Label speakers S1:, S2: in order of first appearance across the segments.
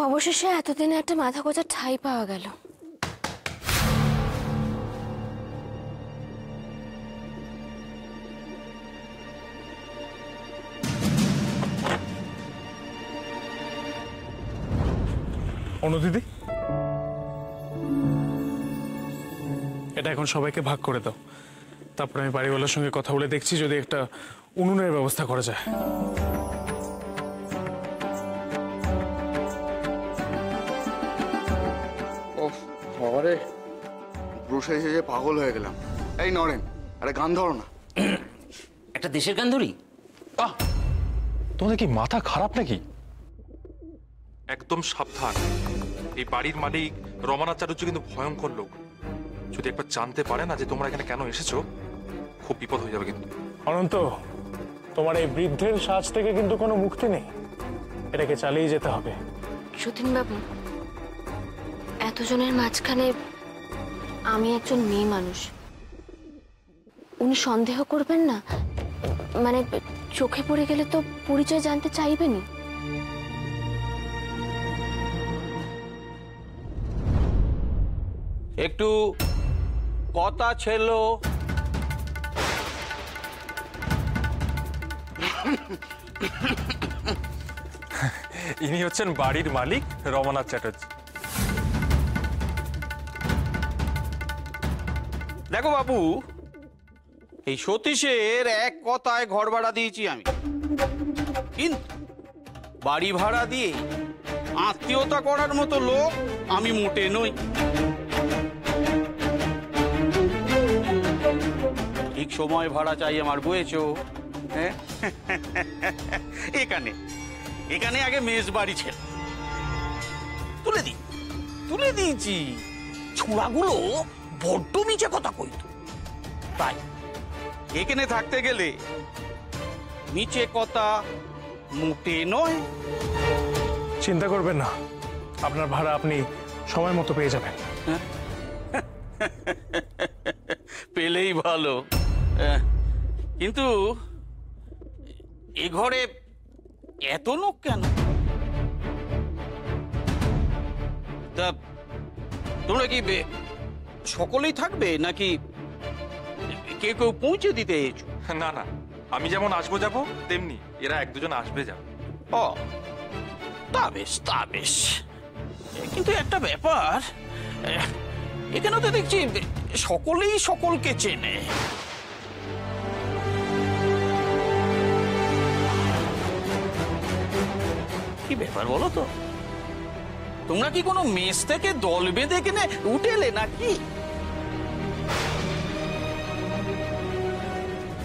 S1: অবশেষে এতদিনে একটা মাথা গোঁজার ঠাঁই পাওয়া গেল।
S2: অনু দিদি, এটা এখন সবাইকে ভাগ করে দাও। তারপরে আমি বাড়িওয়ালার সঙ্গে কথা বলে দেখছি যদি একটা উনুনের ব্যবস্থা করা যায়।
S3: বাবারে, ব্রুশে এসে পাগল হয়ে গেলাম। এই নরেন, আরে গান ধরো না।
S4: একটা দেশের গান ধরি।
S5: তোমাদের কি মাথা খারাপ নাকি?
S6: একদম সাবধান, এই বাড়ির মালিক রমানাথ চ্যাটার্জি কিন্তু ভয়ঙ্কর লোক। যদি একবার জানতে পারে না যে তোমরা এখানে কেন এসেছো, খুব বিপদ হয়ে যাবে কিন্তু।
S2: অনন্ত, তোমার এই বৃদ্ধের সাজ থেকে কিন্তু কোনো মুক্তি নেই, এটাকে চালিয়ে যেতে হবে।
S1: সতীন বাবু, এতজনের মাঝখানে আমি একজন মেয়ে মানুষ, উনি সন্দেহ করবেন না? মানে চোখে পড়ে গেলে তো পরিচয় জানতে চাইবেনি।
S7: একটু কথা ছিল।
S6: ইনি হচ্ছেন বাড়ির মালিক রমানাথ চ্যাটার্জি।
S7: দেখো বাবু, এই সতীশের এক কথায় ঘর ভাড়া দিয়েছি আমি, কিন্তু বাড়ি ভাড়া দিয়ে আত্মীয়তা করার মতো লোক আমি মোটে নই। ঠিক সময় ভাড়া চাই আমার, বুঝেছো? হ্যাঁ, এখানে এখানে আগে মেস বাড়ি ছিল, তুলে দিয়েছি। ছুড়াগুলো বড্ড মিছে কথা কইত, তাই এখানে থাকতে গেলে মিছে কথা মোটে নয়।
S2: চিন্তা করবেন না, আপনার ভাড়া আপনি সময় মতো পেয়ে যাবেন।
S7: পেলেই ভালো, কিন্তু এ ঘরে এত লোক কেন? তা তোমরা কি সকলেই থাকবে নাকি কেউ কেউ পৌঁছে দিতে এসো?
S6: না না, আমি যেমন আসবো যাবো, তেমনি এরা এক দুজন আসবে যাবে।
S7: ও, তা বেশ। কিন্তু একটা ব্যাপার, এখানে তো দেখছি সকলেই সকলকে চেনে। কি ব্যাপার বলো তো? তোমরা কি কোনো মেস থেকে দল বেঁধে এখানে উঠে এলে নাকি?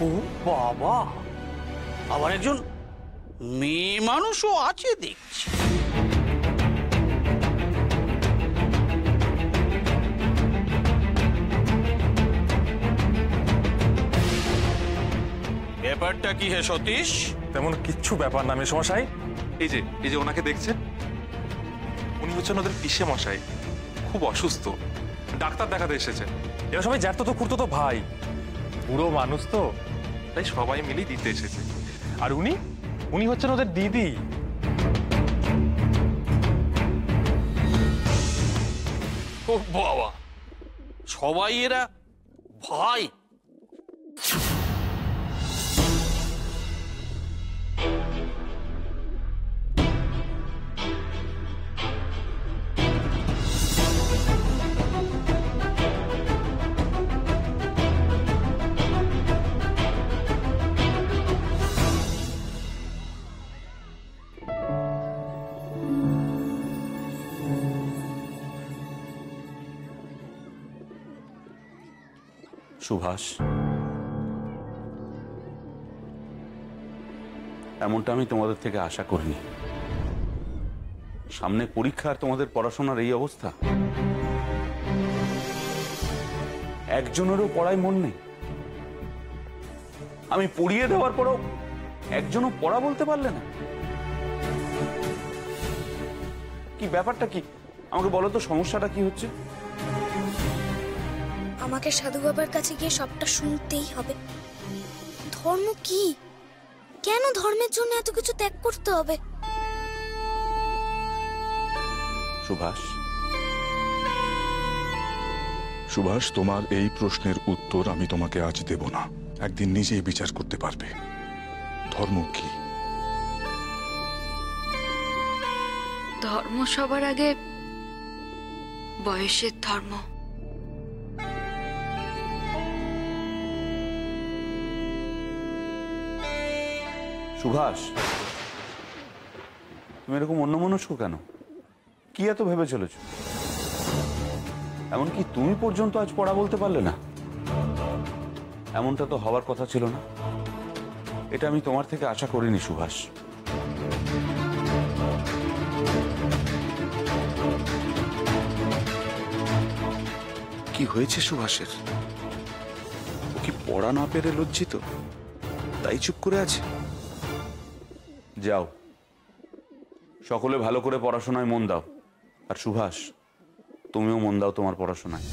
S7: ও বাবা, আবার একজন মেয়ে মানুষও আছে দেখছি। ব্যাপারটা কি হে সতীশ?
S6: তেমন কিচ্ছু ব্যাপার না মেসমশাই। এই যে ওনাকে দেখছেন, উনি হচ্ছেন ওদের পিসে মশাই, খুব অসুস্থ, ডাক্তার দেখাতে এসেছেন।
S5: এরা সবাই জ্যাঠতো তো খুড়তো তো ভাই, বুড়ো মানুষ তো,
S6: তাই সবাই মিলেই দিতে এসেছে।
S5: আর উনি হচ্ছেন ওদের দিদি।
S7: ও বাবা, সবাই এরা ভাই? সুভাষ, এমনটা আমি তোমাদের থেকে আশা করিনি। সামনে পরীক্ষা আর তোমাদের পড়াশোনার এই অবস্থা। একজনেরও পড়ায় মন নেই। আমি পড়িয়ে দেওয়ার পরও একজনও পড়া বলতে পারলে না। কি ব্যাপারটা কি আমাকে বলো তো, সমস্যাটা কি হচ্ছে?
S8: আমাকে সাধু বাবার কাছে গিয়ে সবটা শুনতেই হবে। ধর্ম কি? কেন ধর্মের জন্য এত কিছু ত্যাগ করতে হবে?
S5: সুভাষ?
S9: সুভাষ, তোমার এই প্রশ্নের উত্তর আমি তোমাকে আজ দেব না। একদিন নিজেই বিচার করতে পারবে ধর্ম কি।
S10: ধর্ম সবার আগে বয়সের ধর্ম।
S5: সুভাষ, তুমি এরকম অন্যমনস্ক কেন? কি এত ভেবে চলেছ? এমনকি তুমি পর্যন্ত আজ পড়া বলতে পারলে না। এমনটা তো হওয়ার কথা ছিল না। এটা আমি তোমার থেকে আশা করিনি সুভাষ।
S11: কি হয়েছে সুভাষের? ও কি পড়া না পেরে লজ্জিত, তাই চুপ করে আছে?
S5: যাও, সকলে ভালো করে পড়াশোনায় মন দাও। আর সুভাষ, তুমিও মন দাও তোমার পড়াশোনায়।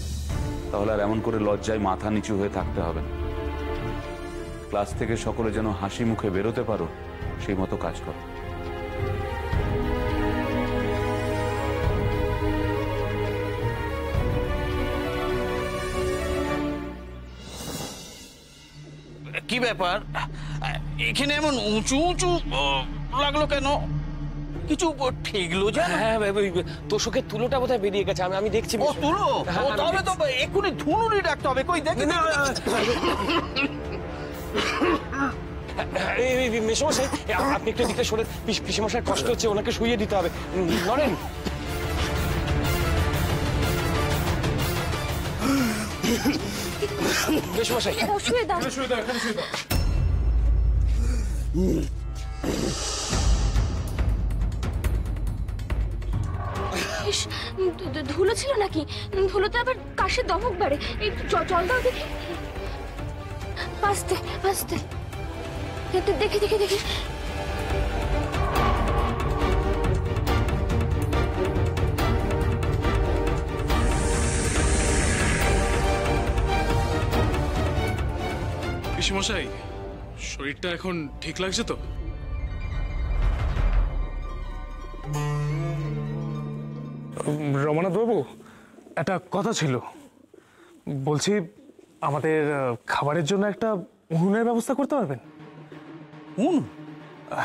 S5: তাহলে আর এমন করে লজ্জায় মাথা নিচু হয়ে থাকতে হবে না। ক্লাস থেকে সকলে যেন হাসি মুখে বেরোতে পারো, সেই মতো কাজ করো।
S7: কি ব্যাপার, এখানে এমন উঁচু উঁচু লাগলো কেন? কিছু ঠেকলো যে?
S12: হ্যাঁ, তোষকের তুলোটা বোধহয় বেরিয়ে গেছে। আমি দেখছি।
S7: ও তুলো? তাহলে তো এক্ষুনি ধুনুরি ডাকতে হবে। কই দেখি।
S12: মেশমশাই, আপনি একটু দিকে সরে। পিসেমশাই কষ্ট হচ্ছে, ওনাকে শুইয়ে দিতে হবে। নরেন, মেশমশাই
S1: শুয়ে দাও। ধুলো ছিল নাকি? ধুলোতে আবার কাশে দমক বাড়ে। এই জল দাও দেখি। আস্তে আস্তে দেখি দেখি দেখি।
S2: পিসিমশাই, শরীরটা এখন ঠিক লাগছে তো? রমানাথ বাবু, একটা কথা ছিল। বলছি, আমাদের খাবারের জন্য একটা উনুনের ব্যবস্থা করতে পারবেন?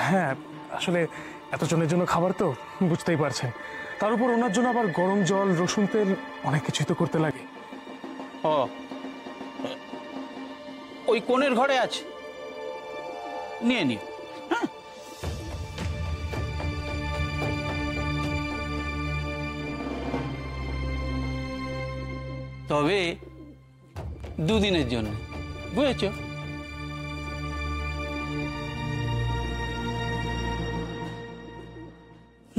S2: হ্যাঁ, আসলে এতজনের জন্য খাবার তো বুঝতেই পারছেন। তার উপর ওনার জন্য আবার গরম জল, রসুন তেল, অনেক কিছুই তো করতে লাগে।
S7: ওই কোণের ঘরে আছে, নিয়ে নিও। হ্যাঁ, তবে দুদিনের জন্য, বুঝেছ?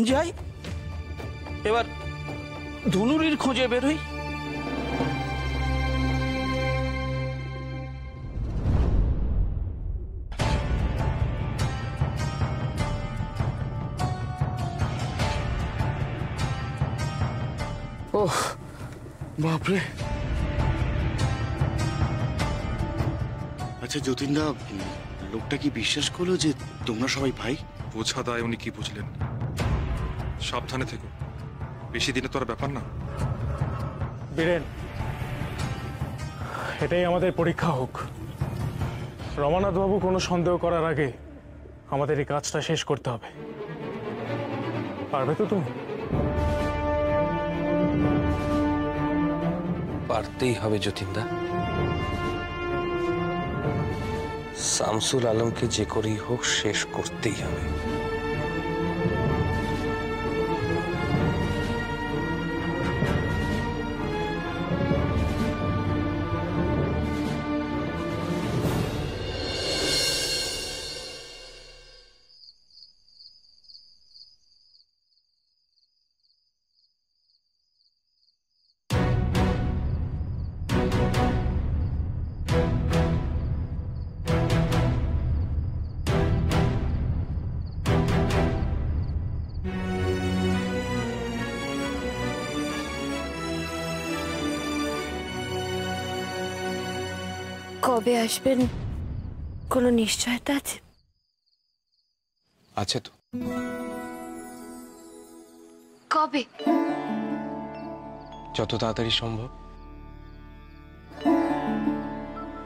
S7: যাই, এবার ধুনুরির খোঁজে বেরোই।
S3: ওহ বাপরে। আচ্ছা যতীনদা, লোকটা কি বিশ্বাস করলো যে তোমরা সবাই ভাই?
S6: বোঝা দায় উনি কি বুঝলেন? সাবধানে থেকো, বেশি দিনে তো আর ব্যাপার না।
S2: বীরেন, এটাই আমাদের পরীক্ষা হোক। রমানাথ বাবু কোনো সন্দেহ করার আগে আমাদের এই কাজটা শেষ করতে হবে। পারবে তো তুমি?
S12: পারতেই হবে যতীনদা। শামসুল আলমকে যে করেই হোক শেষ করতেই হবে।
S8: কবে আসবেন কোনো নিশ্চয়তা আছে?
S11: আছে তো।
S10: কবে?
S12: যত তাড়াতাড়ি সম্ভব।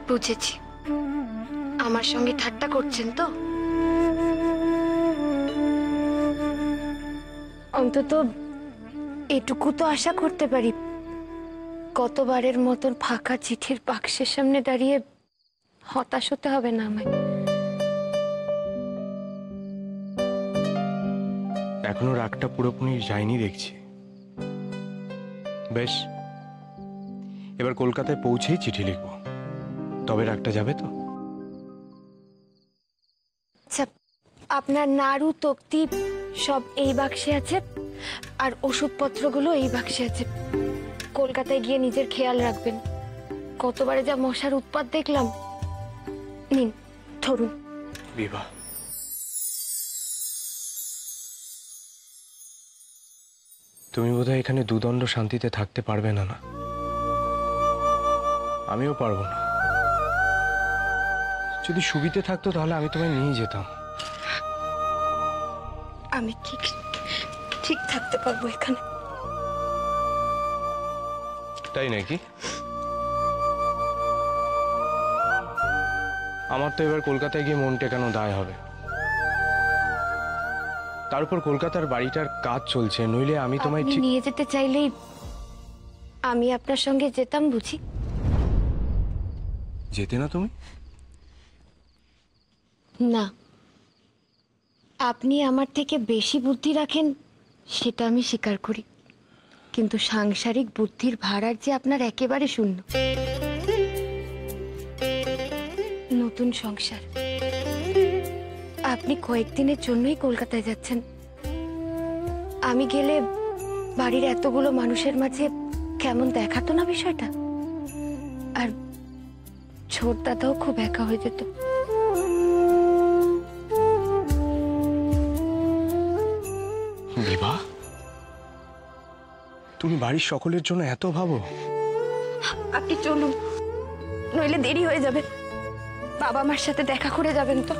S1: বুঝেছি, আমার সঙ্গে ঠাট্টা করছেন তো? অন্তত এটুকু তো আশা করতে পারি, গতবারের মতন ফাঁকা চিঠির বাক্সের সামনে দাঁড়িয়ে হতাশ হতে হবে না আমায়।
S12: এখনো রাগটা পুরোপুরি যায়নি দেখছি। বেশ, এবার কলকাতায় পৌঁছেই চিঠি লিখবো, তবে রাগটা যাবে তো।
S1: আচ্ছা, আপনার নাড়ু তক্তি সব এই বাক্সে আছে, আর ওষুধপত্রগুলো এই বাক্সে আছে। কলকাতায় গিয়ে নিজের খেয়াল রাখবেন। কতবারে যা মশার উৎপাত দেখলাম। নিন, ধরুন।
S12: বিভা, তুমি বোধহয় এখানে দুদণ্ড শান্তিতে থাকতে পারবে না। না, আমিও পারবো না। যদি সুবিধে থাকতো তাহলে আমি তোমায় নিয়ে যেতাম।
S1: আমি ঠিক থাকতে পারবো এখানে।
S12: তাই নাকি? আমার তো এবার কলকাতায় গিয়ে মন টেকানো দায় হবে। তারপর কলকাতার বাড়িটার কাজ চলছে, নইলে আমি তোমায়
S1: আপনি
S12: ঠিক
S1: নিয়ে যেতে চাইলেই আমি আপনার সঙ্গে যেতাম বুঝি?
S12: যেতে না তুমি?
S1: না, আপনি আমার থেকে বেশি বুদ্ধি রাখেন সেটা আমি স্বীকার করি, কিন্তু সাংসারিক বুদ্ধির ভাড়ার যে আপনার একেবারে শূন্য। নতুন সংসার, আপনি কয়েকদিনের জন্যই কলকাতায় যাচ্ছেন। আমি গেলে বাড়ির এতগুলো মানুষের মাঝে কেমন দেখাতো না বিষয়টা, আর ছোট দাদাও খুব একা হয়ে যেত।
S12: বিভা, তুমি বাড়ির সকলের জন্য এত ভাবো?
S1: আপনি চলুন, নইলে দেরি হয়ে যাবে। বাবা মার সাথে দেখা করে যাবেন তো?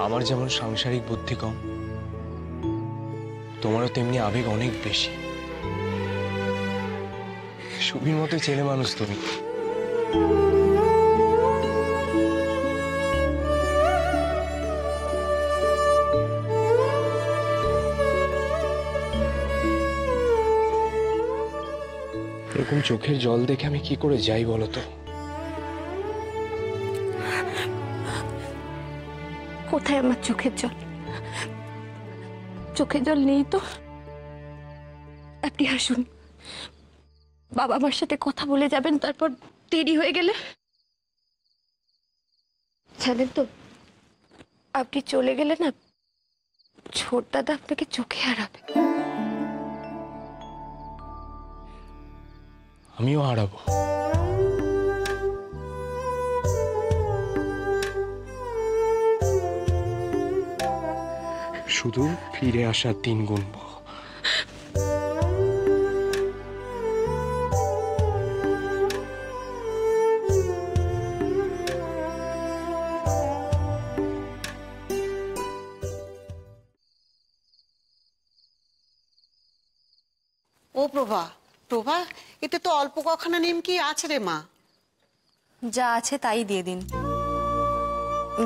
S12: আমার যেমন সাংসারিক বুদ্ধি কম, তোমারও তেমনি আবেগ অনেক বেশি। সুবীর মতো ছেলে মানুষ তুমি। এরকম চোখের জল দেখে আমি কি করে যাই বলো তো?
S1: কোথায় আমার চোখের জল? চোখের জল নেই তো। আপনি আসুন, বাবা মার সাথে কথা বলে যাবেন, তারপর দেরি হয়ে গেলে। জানেন তো, আপনি চলে গেলে না ছোট দাদা আপনাকে চোখে হারাবে।
S12: আমিও হারাবো। শুধু ফিরে আসার দিন গুনব।
S10: ও প্রভা, প্রভা, এতে তো অল্প কখানা নিমকি আছে রে মা।
S13: যা আছে তাই দিয়ে দিন।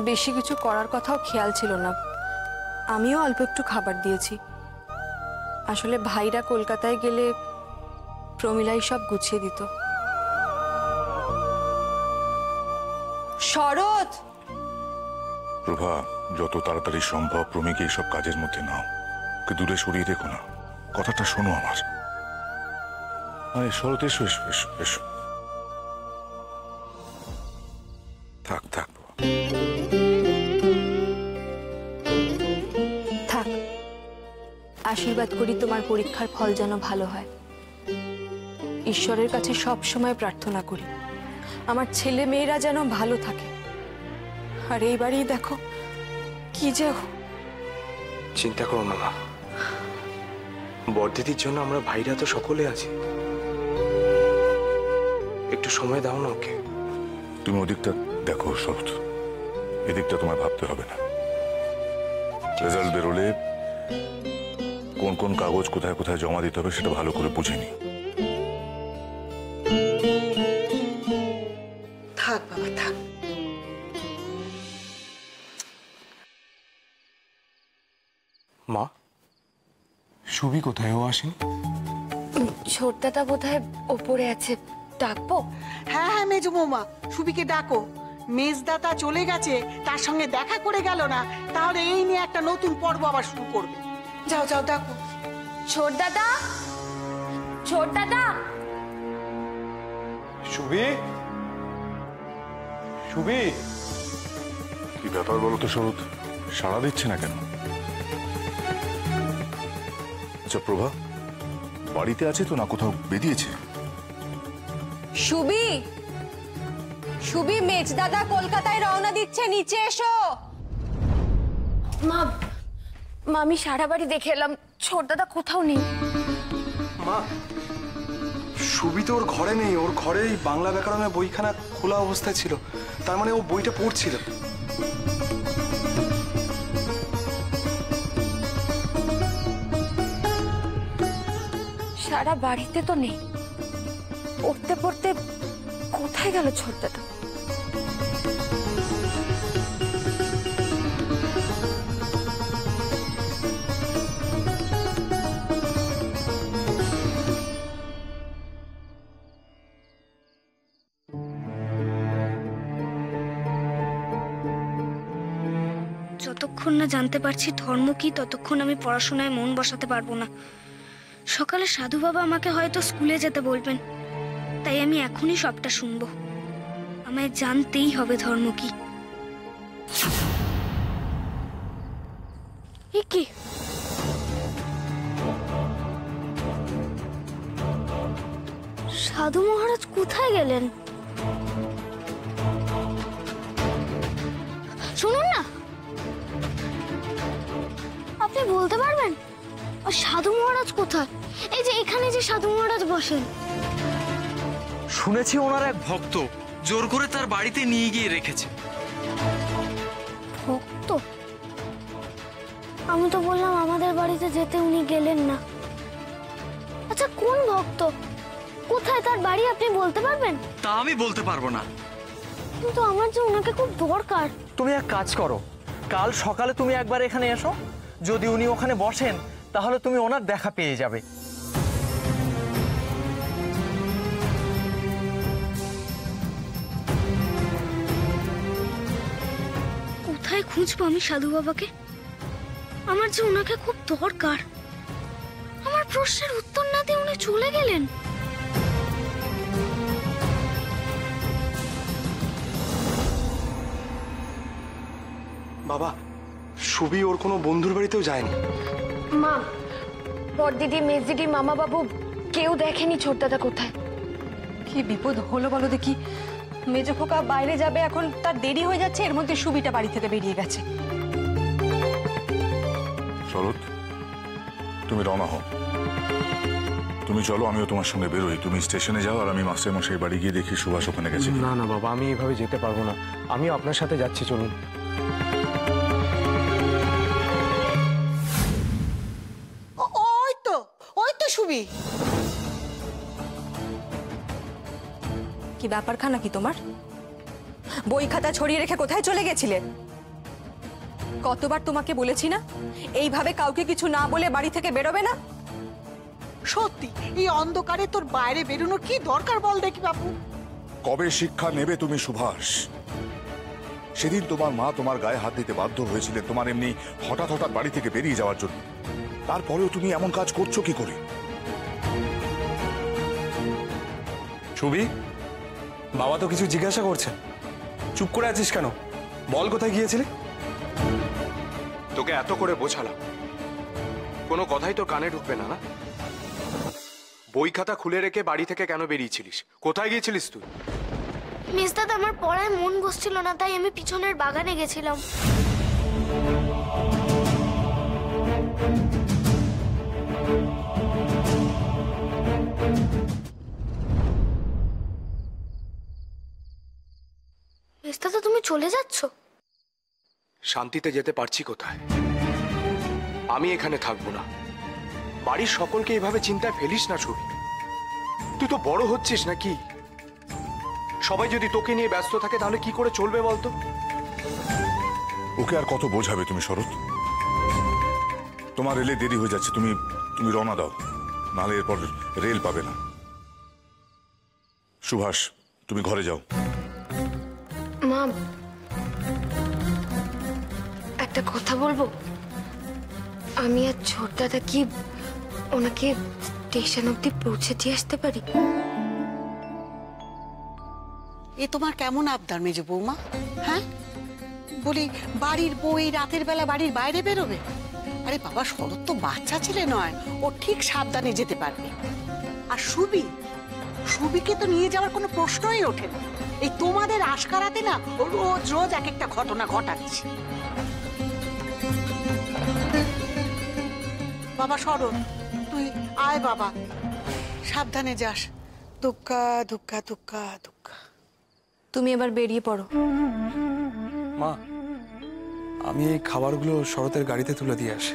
S13: বেশি কিছু করার কথাও খেয়াল ছিল না, আমিও অল্প একটু খাবার দিয়েছি। আসলে ভাইরা কলকাতায় গেলে প্রমিলাই সব গুছিয়ে দিত। শরৎ!
S9: প্রভা, যত তাড়াতাড়ি সম্ভব প্রমিকে এইসব কাজের মধ্যে নাও, ওকে দূরে সরিয়ে রেখো না। কথাটা শোনো আমার। শরৎ, এসো এসো এসো এসো। থাক থাক
S13: থাক, আশীর্বাদ করি তোমার পরীক্ষার ফল যেন ভালো হয়। ঈশ্বরের কাছে সব সময় প্রার্থনা করি আমার ছেলে মেয়েরা যেন ভালো থাকে। আর এইবারই দেখো কি যে।
S12: চিন্তা করো না মা, বড়দিদির জন্য আমরা ভাইরা তো সকলে আছি। একটু সময় দাও না ওকে।
S9: তুমি ওদিকটা দেখো শরৎ, এদিকটা তোমায় ভাবতে হবে না। রেজাল্ট বেরোলে কোন কোন কাগজ কোথায় কোথায় জমা দিতে হবে সেটা ভালো করে বুঝে নি।
S10: থাক বাবা থাক।
S12: মা, সুবি কোথায়? ও আসেনি?
S1: ছোটদাদা বোধহয় ওপরে আছে, ডাকবো?
S10: হ্যাঁ হ্যাঁ মেজো বৌমা, সুবিকে ডাকো। মেজদাতা চলে গেছে, তার সঙ্গে দেখা করে গেল না, তাহলে এই নিয়ে একটা নতুন পর্ব আবার শুরু করবে। যাও যাও ডাকো।
S1: ছোটদাদা, ছোটদাদা।
S12: সুবি, সুবি।
S9: কি ব্যাপার বলো তো শরৎ, সাড়া দিচ্ছে না কেন? আচ্ছা প্রভা, বাড়িতে আছে তো না কোথাও বেরিয়েছে?
S13: সুবি, সুবি, মেজদাদা কলকাতায় রওনা দিচ্ছে, নিচে এসো।
S1: মা, মা আমি সারা বাড়ি দেখে এলাম, ছোটদাদা কোথাও নেই।
S14: মা, সুবি তো ওর ঘরে নেই। ওর ঘরেই বাংলা ব্যাকরণের বইখানা খোলা অবস্থায় ছিল, তার মানে ও বইটা পড়ছিল।
S1: সারা বাড়িতে তো নেই, পড়তে পড়তে কোথায় গেল ছোটদাদা?
S8: যতক্ষণ না জানতে পারছি ধর্ম কি, ততক্ষণ আমি পড়াশোনায় মন বসাতে পারবো না। সকালে সাধু বাবা আমাকে হয়তো স্কুলে যেতে বলবেন, তাই আমি এখনই সবটা শুনবো। আমায় জানতেই হবে ধর্ম কি।
S1: কি
S8: সাধু মহারাজ কোথায় গেলেন? শুনুন না, আপনি বলতে পারবেন সাধু মহারাজ কোথায়? এই যে এখানে যে সাধু মহারাজ বসেন।
S15: শুনেছি ওনার এক ভক্ত জোর করে তার বাড়িতে নিয়ে গিয়ে রেখেছে।
S8: ভক্ত? আমি তো বললাম আমাদের বাড়িতে যেতে উনি গেলেন না। আচ্ছা কোন ভক্ত, কোথায় তার বাড়ি আপনি বলতে পারবেন?
S15: তা আমি বলতে পারবো না।
S8: কিন্তু আমার যে ওনাকে খুব দরকার।
S15: তুমি এক কাজ করো, কাল সকালে তুমি একবার এখানে এসো। যদি উনি ওখানে বসেন তাহলে তুমি ওনার দেখা পেয়ে যাবে।
S8: কোথায় খুঁজবো আমি সাধু বাবাকে? আমার যে ওনাকে খুব দরকার। আমার প্রশ্নের উত্তর না দিয়ে উনি চলে গেলেন।
S14: বাবা, সুবি ওর কোনো বন্ধুর বাড়িতেও যায়নি।
S1: মা, বড়দিদি, মেজদিদি, মামা বাবু কেউ দেখেনি ছোটদাদা কোথায়।
S13: কি বিপদ হলো বলো দেখি। মেজো খোকা বাইরে যাবে, এখন তার দেরি হয়ে যাচ্ছে, এর মধ্যে সুবিটা বাড়ি থেকে বেরিয়ে গেছে।
S9: শরৎ, তুমি রওনা হও। তুমি চলো, আমিও তোমার সঙ্গে বেরোই। তুমি স্টেশনে যাও আর আমি মাস্টার মশাই বাড়ি গিয়ে দেখি সুভাষ ওখানে গেছে।
S12: না না বাবা, আমি এভাবে যেতে পারবো না। আমিও আপনার সাথে যাচ্ছি, চলুন।
S10: ওই তো সুবি।
S13: কি ব্যাপারখানা কি তোমার? বই খাতা ছড়িয়ে রেখে কোথায় চলে গেছিলে? কতবার তোমাকে বলেছি না এইভাবে কাউকে কিছু না বলে বাড়ি থেকে বেরোবে না?
S10: সত্যি এই অন্ধকারে তোর বাইরে বেরোনোর কি দরকার বল দেখি বাপু।
S9: কবে শিক্ষা নেবে তুমি সুভাষ? সেদিন তোমার মা তোমার গায়ে হাত দিতে বাধ্য হয়েছিলেন তোমার এমনি হঠাৎ হঠাৎ বাড়ি থেকে বেরিয়ে যাওয়ার জন্য। তারপরেও তুমি এমন কাজ করছো কি করে?
S14: সুবি, বাবা তো কিছু জিজ্ঞাসা করছে, চুপ করে আছিস কেন? বল কোথায় গিয়েছিলি? তোকে এত করে বোঝালাম, কোনো কথাই তোর কানে ঢুকবে না। না, বই খাতা খুলে রেখে বাড়ি থেকে কেন বেরিয়েছিলিস? কোথায় গিয়েছিলিস তুই?
S8: মেজদাদা আমার পড়ায় মন বসছিল না, তাই আমি পিছনের বাগানে গেছিলাম। মেজদাদা তুমি চলে যাচ্ছ?
S14: শান্তিতে যেতে পারছি কোথায়? আমি এখানে থাকবো না। বাড়ির সকলকে এভাবে চিন্তায় ফেলিস না ছবি। তুই তো বড় হচ্ছিস নাকি? সবাই যদি তোকে নিয়ে ব্যস্ত থাকে তাহলে কি করে চলবে বলতো?
S9: ওকে আর কত বোঝাবে তুমি শরৎ? তোমার রেলে দেরি হয়ে যাচ্ছে, তুমি তুমি রওনা দাও, নাহলে এরপর রেল পাবে না। সুভাষ, তুমি ঘরে যাও।
S1: মা, একটা কথা বলবো? আমি আর ছোট দাদা কি ওনাকে স্টেশন অব্দি পৌঁছে দিয়ে আসতে পারি?
S10: এ তোমার কেমন আবদার মেজো বৌমা? হ্যাঁ, বলি বাড়ির বউ এই রাতের বেলা বাড়ির বাইরে বেরোবে? আরে বাবা, শরৎ তো বাচ্চা ছেলে নয়, ও ঠিক সাবধানে যেতে পারবে। আর সুবিকে তো নিয়ে যাওয়ার কোনো প্রশ্নই ওঠে না। এই তোমাদের আশকারাতে না ও রোজ রোজ এক একটা ঘটনা ঘটাচ্ছে। বাবা শরৎ, তুই আয় বাবা, সাবধানে যাস। দুঃখা দুঃখা দুঃখা দুঃখা।
S13: তুমি এবার বেরিয়ে পড়ো।
S14: মা, আমি এই খাবারগুলো শরতের গাড়িতে তুলে দিয়ে আসি।